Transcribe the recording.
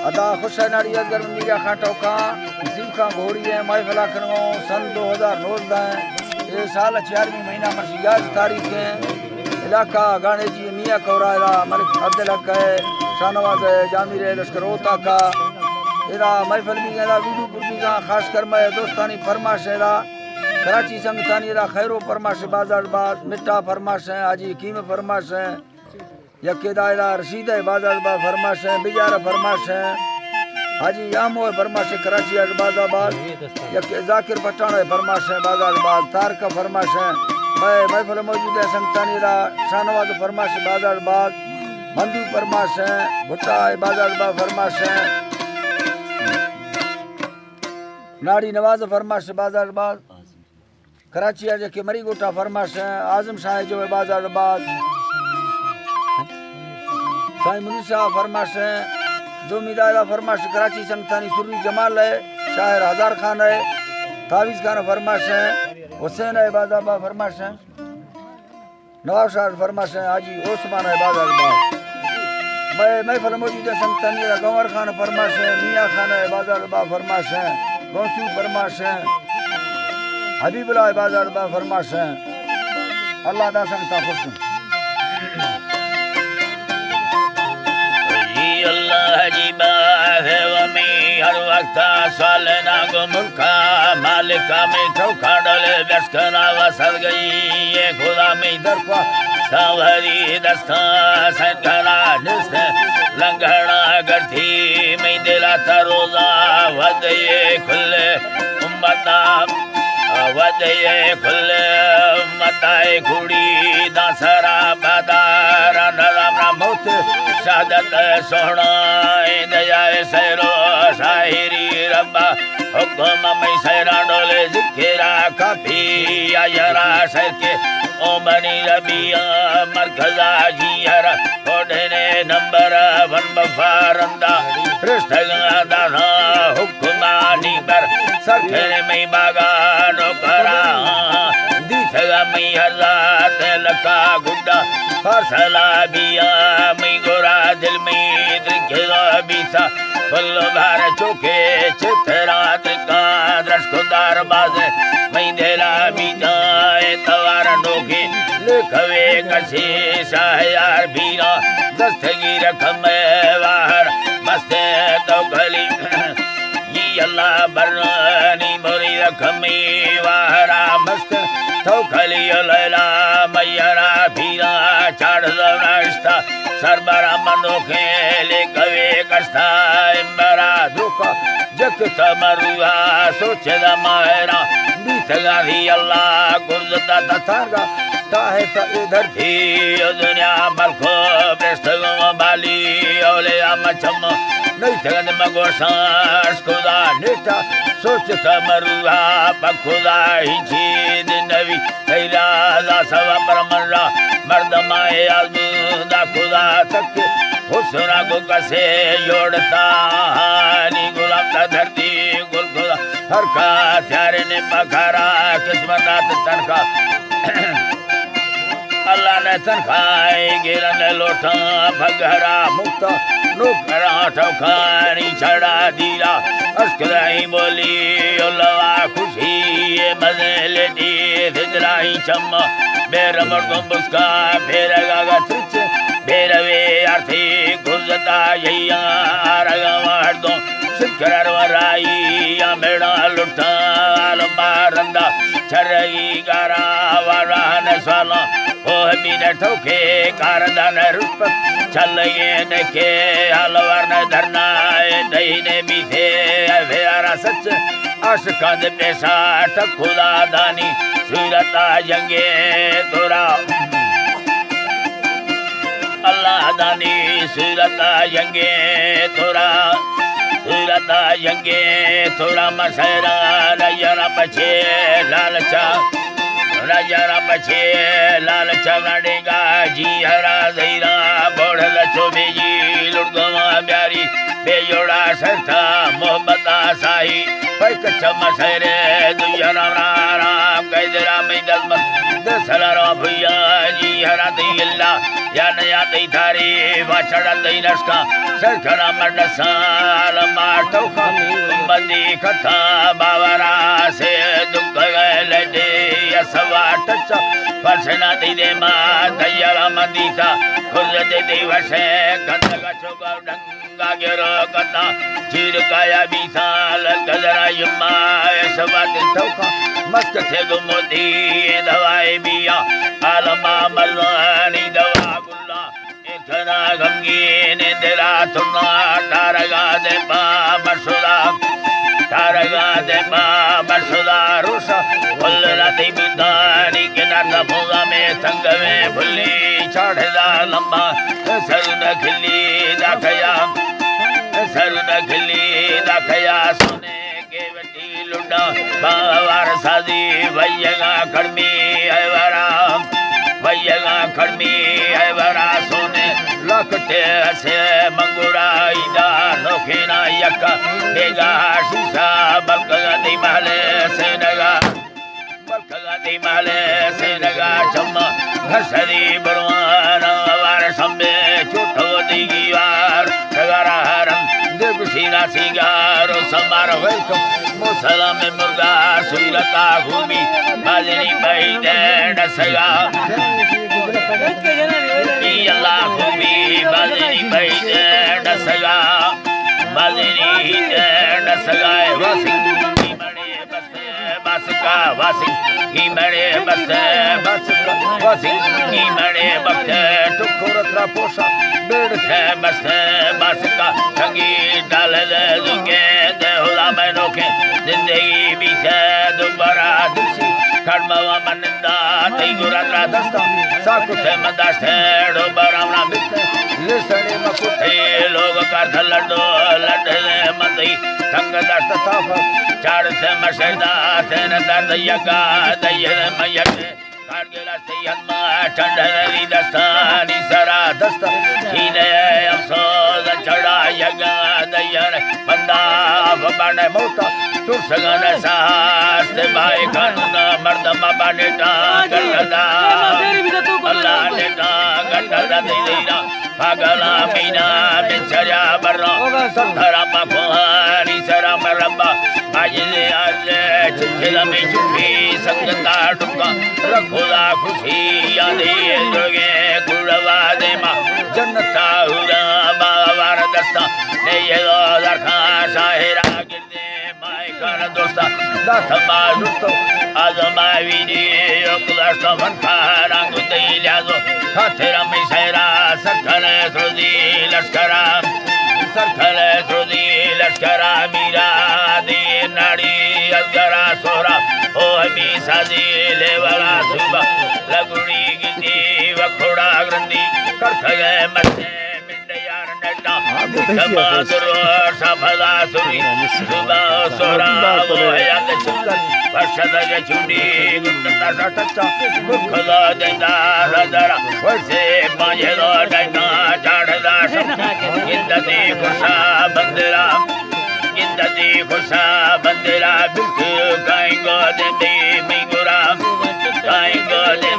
अदा खुश है नाड़ी अजगर मीरा खां टोका नसीब खां घोड़ी है महफिला खनगो सन 2019 ये साल 4वीं महीना मर्सी 11 तारीख है इलाका गाने जी मियाँ कौरा मलिक अब्दुल हक है शाहनवाज है जामिर है लश्कर ओता का एरा महफिल भी गया वीडूपुर भी का खास कर मैं दोस्तानी फरमाश है कराची संगतानी रा खैरो फरमाश बाजारबाद मिट्टा फरमाश है हाजी कीम फरमाश है यके दायरा रशीद है बाजारबाद फरमाश है बिजार फरमाश है हाजी यामो है फरमाश है कराची बाजारबाद यके जाकिर पठान है फरमाश है बाजारबाद तारक फरमाश है मैं महफिल मौजूद है संगतानी रा शाहनवाज फरमाश बाजारबाद मंदू फरमाश है भुट्टा है बाजारबाद फरमाश है नाड़ी नवाज फरमाश बाजारबाद कराची है के मरी गोटा फरमाश है आजम शाह जो है बाजारबाद साईं मुनीसा फरमाश है दो मिदारा फरमाश कराची संगतानी सुरवी जमाल है शायर हजार खान है तावीज खान फरमाश है हुसैन है बाजारबाद फरमाश है नवाब शाह फरमाश है हाजी ओस्मान है बाजारबाद मैं महफिल मौजूद है संगतानी गंवर खान फरमाश है मियाँ खान है बाजारबाद फरमाश है गौसू फरमाश है हबीबुल्लाह बाजारबाद फरमाश है अल्लाह दा संगता खुश अल्लाह जी बात है वमी हर वक्त सालना को मुल्का मालिका में ठोका डले बेस्कना वसल गई ये खुदा में दरख्वा सावरी दस्ता संगना निस्ते लंघना गर्थी में दिला तरोजा वदये खुले उम्मता वदये खुले मताए कुड़ी दासरा बदारा नरामना मौत शहादत सोहना दया सैरो शाहिरी रब्बा हुक्म में सैरा डोले जिकेरा काफी आयरा सर के ओ बनी रबिया मरकजा जियरा कोडने नंबर 1 बफारंदा पृष्ठगा दाना हुक्मानी पर सरफेरे में बागा नौकरा दिखगा में हज़ात लका गुड्डा फसला बिया में गोरा दिल में दिखगा बीसा फल भार चुके चित्रात का दर्श खुदार बाजे मैं देला बीजाए तवार नोके लिखवे कसी शाहयार बीरा दस्तगी रखम बाहर मस्ते तो गली ये अल्लाह बरनी मोरी रखमी वाहरा मस्त तो खली लैला मैयरा भीरा चाड़ दौरास्ता सरबरा मनोखे ले कवे कस्ता इम्बरा दुख जक तमरुआ सोचे दा मायरा बीतगा ही अल्लाह गुरजता तथागा ताहे ता इधर थी दुनिया मलको प्रेस्तगो बाली ओले आमचम नहीं थगन मगोसास खुदा नेता सोच कमरुआ पखुदा ही चीद नवी कैला दा सवा परमरा मर्दमाए आजमुदा खुदा तक हुसना को कसे जोड़ता नी गुलाम ता धरती गुल खुदा हर का त्यारे ने पखारा किस्मत तनखा अल्लाह ने तनखाए गिरन लोटा भगरा मुक्त नौकरा ठोखानी चढ़ा दीरा अस्कराई बोली ओलवा खुशी ये मजे लेती हिजराई चम्मा बेरमर को बुस्का बेरगा त्रिच बेरवे आर्थी गुजता यैया आरगा दो सिकरर वराई या मेड़ा लुटा अलमारंदा चरगी गारा वारान साला ओह बिना ठोके कारदान रुप चल ये नके अलवर न धरना नहीं ने बीते वेरा सच आशिका दे पेशा ठखुदा दानी सूरता जंगे तोरा अल्लाह दानी सूरता जंगे तोरा सूरता जंगे तोरा मसरा नजरा पछे लालचा नजरा पछे लालचा गाड़ेगा जी हरा धीरा बोढ़ लचो बेजी लुड़गवा प्यारी बेजोड़ा सरथा मोहब्बता साही पैक चमसरे दुया राम कैदरा में दलम दसला भैया जी हरा दिल्ला यान यादई थारी वाचड़ा दई नस्का सरखरा मडसाल माटोका बंदी कथा बावरा से दुख गले दे यसवाट च फसना दे दे मा दयला मंदीसा खुद दे दे वसे गंदगा चोगा डंगा गेरो कथा चीर काया बिसाल गजरा युमा यसवाट टोका मस्त थे गुमोदी दवाई बिया आलमा मरवानी दवा गुल्ला इतना गमगी ने तेरा तुना तारगा दे मसुदा तारगा दे मसुदा रुसा फुल्ला दे बिदानी के नाता भोगा में संग में भुल्ली चढ़दा लंबा सरुद खिली दाखया सरुद खिली दाखया सोने के वटी लुंडा बावर सादी भैया खड़मी है वरा भैया खड़मी है वरा सोने लखते से मंगुरा इदा नोखिना यका देगा शीशा बलकगा दी महले से नगा बलकगा दी महले से नगा चम्मा घसरी बरवाना वार संबे चुठो दिगी वार सगारा हरम देव सीना सिगारो संबार वेलकम मुसला में मुर्गा सुरता घूमी बाजरी बैठे डसगा अल्लाह घूमी बाजरी बैठे डसगा बाजरी डसगा वासिंग की मणे बसे बसका वासिंग की मणे बसे बसका वासिंग की मणे बसे टुकुरत्रा पोषा बेड़ है बसे बसका ठगी डाल ले जुगे देहुला में नोखे जिंदगी भी से दोबारा दुसी कर्मवा मनंदा तई गुरात्रा दस्ता साकुते मदास्ते डो बरावना बिते लिसणे मकुते लोग कर लड्डो लड्डे मतई संग दस्त ताफ चाड़ से मशदा तेन दर्द यका दय मयटे कारगिला से हनमा ठंडरी दस्तानी सरा दस्त सीने अफसोस चढ़ा यगा दयर बंदा बने मौता तुर सगन सास भाई कानून मर्दमा बनेटा गटदा अल्लाह नेटा गटदा देना पागला मीना बिचरा बर्रा सधरा पकोहानी सरा मरबा बाजले आले चिखला में चुपी संगता टुका रखोला खुशी यादे जोगे गुड़वा दे मा जन्नता हुरा बावर दस्ता ने ये दरखा शाहिरा गिरदे माय कान दोस्ता दथमा जुतो आजमा विदी ओकलास्ता मनखारा गुदे लियाजो खातेरा में सैरा सरखले थ्रोदी लश्करा सरखले थ्रोदी लश्करा मीरा दी नाड़ी अजगरा सोरा ओ हमी साजी लेवरा सुबा लगुड़ी गिदी वखोड़ा ग्रंथी करथगे मथे मिंडयार नटा समादरो सफला सुरी सुबा सोरा वो याद चुकर वर्षद चुड़ी गुंडता सटचा मुखला देंदा रदरा वर्षे पांजेलो डंगा चाड़दा सब इंदती खुशा बंदरा इंदती खुशा बंदरा बिल्कुल काइंगो दे मिंगुरा काइंगो दे